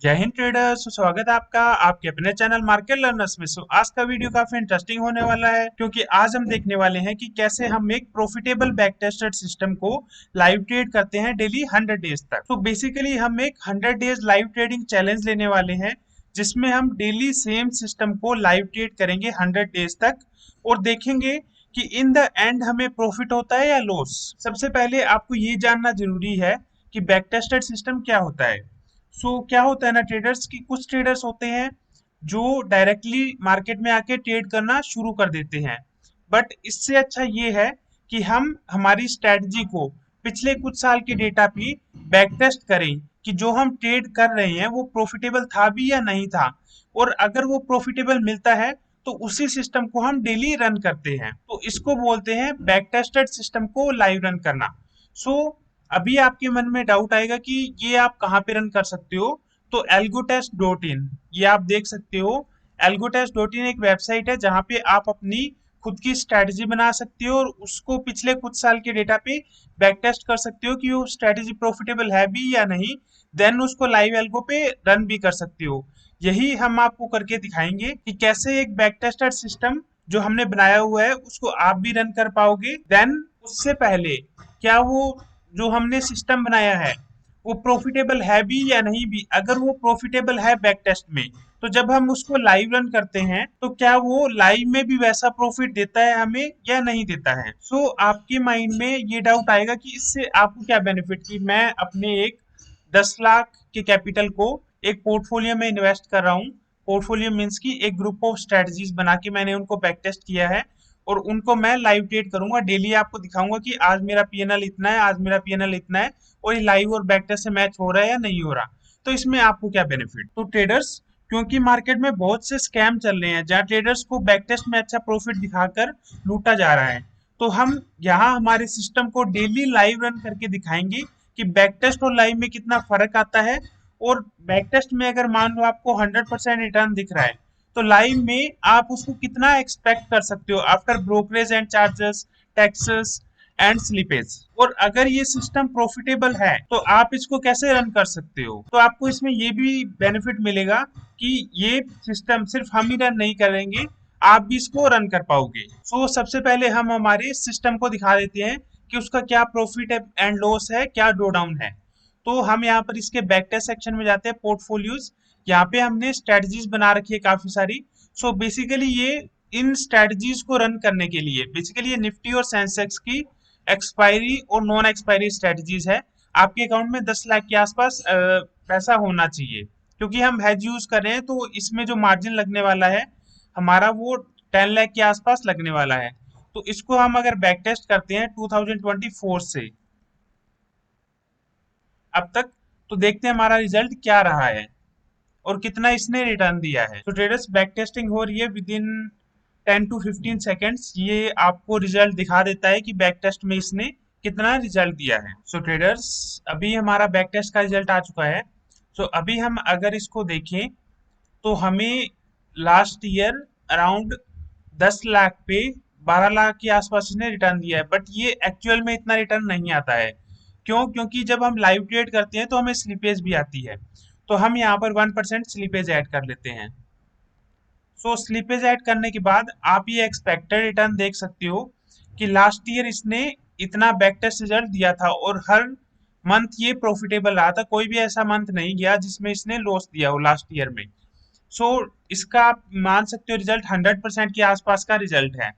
जय हिंद ट्रेडर्स। स्वागत है आपका आपके अपने चैनल मार्केट लर्नर्स में। आज का वीडियो काफी इंटरेस्टिंग होने वाला है क्योंकि आज हम देखने वाले हैं कि कैसे हम एक प्रॉफिटेबल बैक टेस्टेड सिस्टम को लाइव ट्रेड करते हैं डेली 100 डेज तक। तो बेसिकली हम एक 100 डेज लाइव ट्रेडिंग चैलेंज लेने वाले हैं जिसमें हम डेली सेम सिस्टम को लाइव ट्रेड करेंगे 100 डेज तक और देखेंगे कि इन द एंड हमें प्रॉफिट होता है या लॉस। सबसे पहले आपको ये जानना जरूरी है कि बैक टेस्टेड सिस्टम क्या होता है। क्या होता है ना ट्रेडर्स की, कुछ ट्रेडर्स होते हैं जो डायरेक्टली मार्केट में आके ट्रेड करना शुरू कर देते हैं। बट इससे अच्छा ये है कि हम हमारी स्ट्रेटजी को पिछले कुछ साल के डेटा पे बैक टेस्ट करें कि जो हम ट्रेड कर रहे हैं वो प्रॉफिटेबल था भी या नहीं था, और अगर वो प्रॉफिटेबल मिलता है तो उसी सिस्टम को हम डेली रन करते हैं। तो इसको बोलते हैं बैक टेस्टेड सिस्टम को लाइव रन करना। सो अभी आपके मन में डाउट आएगा कि ये आप कहाँ पे रन कर सकते हो। तो algotest.in ये आप देख सकते हो। algotest.in एक वेबसाइट है जहाँ पे आप अपनी खुद की स्ट्रेटजी बना सकते हो और उसको पिछले कुछ साल के डेटा पे बैक टेस्ट कर सकते हो कि वो स्ट्रेटजी प्रॉफिटेबल है भी या नहीं। देन उसको लाइव एल्गो पे रन भी कर सकते हो। यही हम आपको करके दिखाएंगे कि कैसे एक बैक टेस्टेड सिस्टम जो हमने बनाया हुआ है उसको आप भी रन कर पाओगे। देन उससे पहले क्या वो जो हमने सिस्टम बनाया है वो प्रॉफिटेबल है भी या नहीं भी। अगर वो प्रॉफिटेबल है बैक टेस्ट में तो जब हम उसको लाइव रन करते हैं तो क्या वो लाइव में भी वैसा प्रॉफिट देता है हमें या नहीं देता है। आपके माइंड में ये डाउट आएगा कि इससे आपको क्या बेनिफिट, कि मैं अपने एक 10 लाख के कैपिटल को एक पोर्टफोलियो में इन्वेस्ट कर रहा हूँ। पोर्टफोलियो मीन्स की एक ग्रुप ऑफ स्ट्रेटजीज बना के मैंने उनको बैक टेस्ट किया है और उनको मैं लाइव ट्रेड करूंगा। डेली आपको दिखाऊंगा कि आज मेरा पीएनएल इतना है, आज मेरा पीएनएल इतना है, और ये लाइव और बैक टेस्ट से मैच हो रहा है या नहीं हो रहा। तो इसमें आपको क्या बेनिफिट। तो ट्रेडर्स, क्योंकि मार्केट में बहुत से स्कैम चल रहे हैं जहां ट्रेडर्स को बैक टेस्ट में अच्छा प्रॉफिट दिखाकर लूटा जा रहा है, तो हम यहाँ हमारे सिस्टम को डेली लाइव रन करके दिखाएंगे कि बैक टेस्ट और लाइव में कितना फर्क आता है। और बैक टेस्ट में अगर मान लो आपको 100% रिटर्न दिख रहा है तो लाइव में आप उसको कितना एक्सपेक्ट कर सकते हो after brokerage and charges, taxes and slippage. और अगर ये सिस्टम प्रॉफिटेबल है तो आप इसको कैसे रन कर सकते हो। तो आपको इसमें ये भी बेनिफिट मिलेगा कि ये सिस्टम सिर्फ हम ही रन नहीं करेंगे, आप भी इसको रन कर पाओगे। सबसे पहले हम हमारे सिस्टम को दिखा देते हैं कि उसका क्या प्रॉफिट एंड लॉस है, क्या ड्रॉ डाउन है। तो हम यहाँ पर इसके बैक टेस्ट सेक्शन में जाते हैं, पोर्टफोलियोज। यहाँ पे हमने स्ट्रेटजीज बना रखी है काफी सारी। बेसिकली ये इन स्ट्रेटजीज को रन करने के लिए बेसिकली ये निफ्टी और सेंसेक्स की एक्सपायरी और नॉन एक्सपायरी स्ट्रेटजीज है। आपके अकाउंट में 10 लाख के आसपास पैसा होना चाहिए, क्योंकि हम हेज यूज कर रहे हैं तो इसमें जो मार्जिन लगने वाला है हमारा वो 10 लाख के आसपास लगने वाला है। तो इसको हम अगर बैक टेस्ट करते हैं 2024 से अब तक, तो देखते हैं हमारा रिजल्ट क्या रहा है और कितना इसने रिटर्न दिया है। तो ट्रेडर्स, बैक टेस्टिंग हो रही है विद इन 10 to 15 सेकेंड्स। ये आपको रिजल्ट दिखा देता है कि बैक टेस्ट में इसने कितना रिजल्ट दिया है। ट्रेडर्स, अभी हमारा बैक टेस्ट का रिजल्ट आ चुका है। अभी हम अगर इसको देखें तो हमें लास्ट ईयर अराउंड 10 लाख पे 12 लाख के आसपास इसने रिटर्न दिया है। बट ये एक्चुअल में इतना रिटर्न नहीं आता है। क्यों? क्योंकि जब हम लाइव ट्रेड करते हैं तो हमें स्लिपेज भी आती है। तो हम यहाँ पर 1% स्लिपेज ऐड कर लेते हैं। स्लिपेज ऐड करने के बाद आप ये एक्सपेक्टेड रिटर्न देख सकते हो कि लास्ट ईयर इसने इतना बैक टेस्ट रिजल्ट दिया था और हर मंथ ये प्रॉफिटेबल रहा था। कोई भी ऐसा मंथ नहीं गया जिसमें इसने लॉस दिया हो लास्ट ईयर में। सो इसका आप मान सकते हो रिजल्ट 100% के आसपास का रिजल्ट है।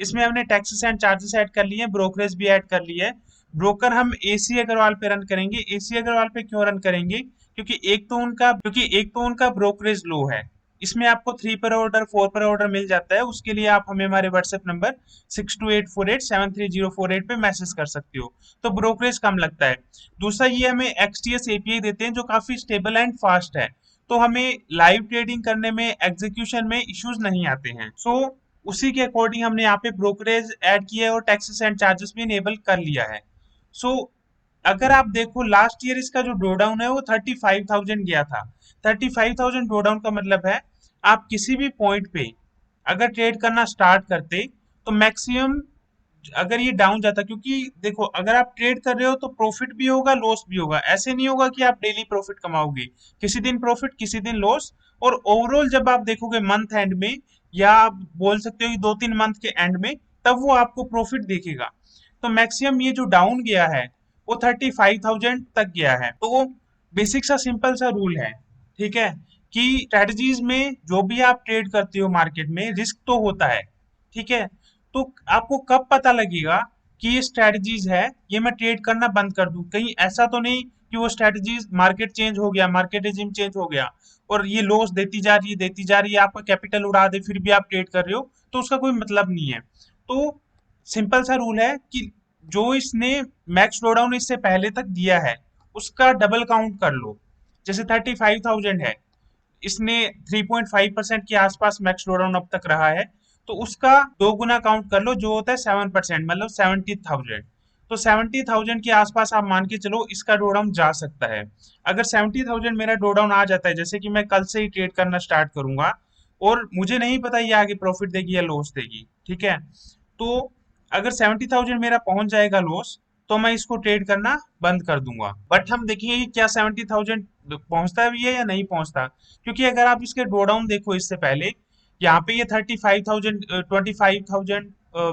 इसमें हमने टैक्सेस एंड चार्जेस ऐड कर लिए हैं, ब्रोकरेज भी ऐड कर ली है। ब्रोकर हम एसी अग्रवाल पे रन करेंगे। एसी अग्रवाल पे क्यों रन करेंगे? क्योंकि एक तो उनका ब्रोकरेज लो है। इसमें आपको 3 पर ऑर्डर 4 पर ऑर्डर मिल जाता है। उसके लिए आप हमें हमारे व्हाट्सएप नंबर 6284873048 पे मैसेज कर सकते हो। तो ब्रोकरेज कम लगता है। दूसरा, ये हमें एक्सटीएस एपीआई देते हैं जो काफी स्टेबल एंड फास्ट है, तो हमें लाइव ट्रेडिंग करने में, एग्जीक्यूशन में इश्यूज नहीं आते हैं। उसी के अकॉर्डिंग हमने यहाँ पे ब्रोकरेज ऐड किया है और टैक्सेस एंड चार्जेस भी इनेबल कर लिया है। सो अगर आप देखो लास्ट ईयर इसका जो ड्रॉ डाउन है वो 35,000 गया था। 35,000 ड्रॉ डाउन का मतलब है आप किसी भी पॉइंट पे अगर ट्रेड करना स्टार्ट करते तो मैक्सिमम अगर ये डाउन जाता, क्योंकि देखो अगर आप ट्रेड कर रहे हो तो प्रॉफिट भी होगा लॉस भी होगा, ऐसे नहीं होगा कि आप डेली प्रॉफिट कमाओगे, किसी दिन प्रॉफिट किसी दिन लॉस। और ओवरऑल जब आप देखोगे मंथ एंड में, या आप बोल सकते हो कि 2-3 मंथ के एंड में, तब वो आपको प्रॉफिट देखेगा। तो मैक्सिमम ये जो डाउन गया है वो 35,000 तक गया है। तो वो बेसिक सा सिंपल सा रूल है, ठीक है, कि स्ट्रेटजीज में जो भी आप ट्रेड करते हो मार्केट में रिस्क तो होता है, ठीक है। तो आपको कब पता लगेगा कि ये स्ट्रेटजीज है, ये मैं ट्रेड करना बंद कर दूं? कहीं ऐसा तो नहीं कि वो स्ट्रेटजीज मार्केट चेंज हो गया, मार्केट रिजिम चेंज हो गया और ये लॉस देती जा रही है देती जा रही है, आपका कैपिटल उड़ा दे फिर भी आप ट्रेड कर रहे हो, तो उसका कोई मतलब नहीं है। तो सिंपल सा रूल है कि जो इसने मैक्स ड्रॉडाउन इससे पहले तक दिया है उसका डबल काउंट कर लो। जैसे 35,000 है, इसने 3.5% के आसपास मैक्स ड्रॉडाउन अब तक रहा है, तो उसका 2 गुना काउंट कर लो जो होता है 7%, मतलब 70,000। तो 70,000 के आसपास आप मान के चलो इसका ड्रॉडाउन जा सकता है। अगर 70,000 मेरा ड्रॉडाउन आ जाता है, जैसे कि मैं कल से ही ट्रेड करना स्टार्ट करूंगा और मुझे नहीं पता ये आगे प्रॉफिट देगी या लॉस देगी, ठीक है, तो अगर 70,000 मेरा पहुंच जाएगा लॉस, तो मैं इसको ट्रेड करना बंद कर दूंगा। बट हम देखेंगे कि क्या 70,000 पहुंचता भी है या नहीं पहुंचता, क्योंकि अगर आप इसके ड्रॉ डाउन देखो इससे पहले, यहाँ पे ये 35,000 25,000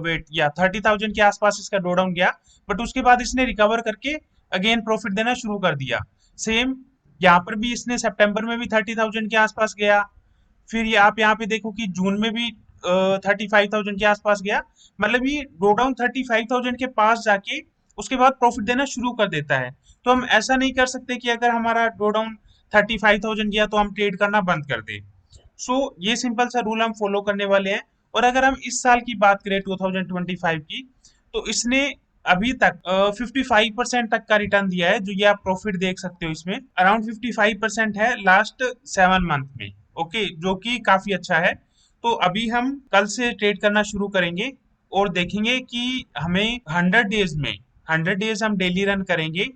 वेट या 30,000 के आसपास इसका ड्रॉ डाउन गया, बट उसके बाद इसने रिकवर करके अगेन प्रॉफिट देना शुरू कर दिया। सेम यहाँ पर भी इसने सितंबर में भी 30,000 के आसपास गया, फिर ये आप यहाँ पे देखो कि जून में भी 35,000 के आसपास गया, मतलब ये ड्रॉ डाउन 35,000 के पास जाके उसके बाद प्रॉफिट देना शुरू कर देता है। तो हम ऐसा नहीं कर सकते कि अगर हमारा ड्रॉ डाउन 35,000 गया तो हम ट्रेड करना बंद कर दें। सो ये सिंपल सा रूल हम फॉलो करने वाले हैं। और अगर हम इस साल की बात करें 2025 की, तो इसने अभी तक 55% तक का रिटर्न दिया है, जो ये आप प्रॉफिट देख सकते हो इसमें अराउंड 55% है लास्ट 7 मंथ में। ओके, जो कि काफी अच्छा है। तो अभी हम कल से ट्रेड करना शुरू करेंगे और देखेंगे कि हमें 100 डेज में, 100 डेज हम डेली रन करेंगे,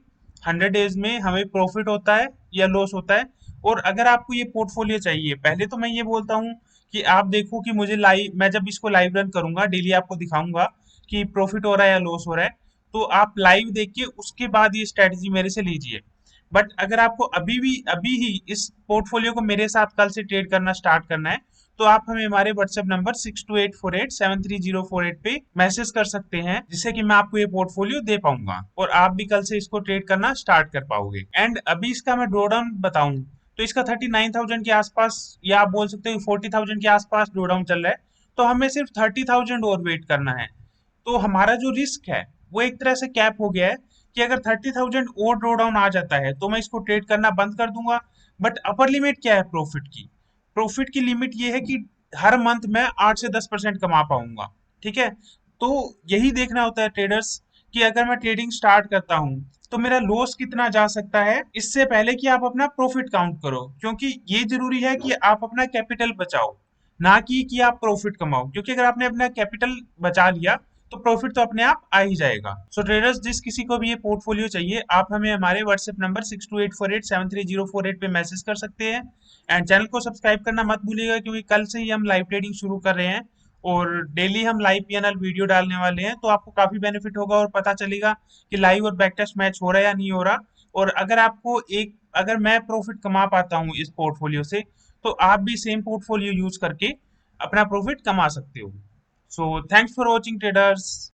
100 डेज में हमें प्रॉफिट होता है या लॉस होता है। और अगर आपको ये पोर्टफोलियो चाहिए, पहले तो मैं ये बोलता हूँ कि आप देखो कि मुझे लाइव, मैं जब इसको लाइव रन करूंगा डेली आपको दिखाऊंगा कि प्रॉफिट हो रहा है या लॉस हो रहा है, तो आप लाइव देख के उसके बाद ये स्ट्रेटजी मेरे से लीजिए। बट अगर आपको अभी ही इस पोर्टफोलियो को मेरे साथ कल से ट्रेड करना स्टार्ट करना है, तो आप हमें हमारे व्हाट्सएप नंबर 6284873048 पे मैसेज कर सकते हैं, जिससे कि मैं आपको ये पोर्टफोलियो दे पाऊंगा और आप भी कल से इसको ट्रेड करना स्टार्ट कर पाओगे। एंड अभी इसका मैं ड्रॉडाउन बताऊं तो इसका 39,000 के आसपास, या आप बोल सकते हो 40,000 के आसपास ड्रॉडाउन चल रहा है। तो हमें सिर्फ 30,000 और वेट करना है। तो हमारा जो रिस्क है वो एक तरह से कैप हो गया है कि अगर 30,000 और ड्रॉ डाउन आ जाता है तो मैं इसको ट्रेड करना बंद कर दूंगा। बट अपर लिमिट क्या है प्रॉफिट की? प्रॉफिट की लिमिट ये है कि हर मंथ मैं 8 से 10% कमा पाऊंगा, ठीक है। तो यही देखना होता है ट्रेडर्स, कि अगर मैं ट्रेडिंग स्टार्ट करता हूँ तो मेरा लॉस कितना जा सकता है, इससे पहले कि आप अपना प्रॉफिट काउंट करो, क्योंकि ये जरूरी है कि आप अपना कैपिटल बचाओ, ना कि आप प्रॉफिट कमाओ, क्योंकि अगर आपने अपना कैपिटल बचा लिया तो प्रॉफिट तो अपने आप आ ही जाएगा। सो ट्रेडर्स, जिस किसी को भी ये पोर्टफोलियो चाहिए, आप हमें हमारे व्हाट्सएप नंबर 6284873048 पे मैसेज कर सकते हैं। एंड चैनल को सब्सक्राइब करना मत भूलिएगा, क्योंकि कल से ही हम लाइव ट्रेडिंग शुरू कर रहे हैं और डेली हम लाइव पीएनएल वीडियो डालने वाले हैं, तो आपको काफी बेनिफिट होगा और पता चलेगा कि लाइव और बैक टेस्ट मैच हो रहा है या नहीं हो रहा। और अगर आपको एक, अगर मैं प्रॉफिट कमा पाता हूँ इस पोर्टफोलियो से, तो आप भी सेम पोर्टफोलियो यूज करके अपना प्रॉफिट कमा सकते हो। So thanks for watching traders.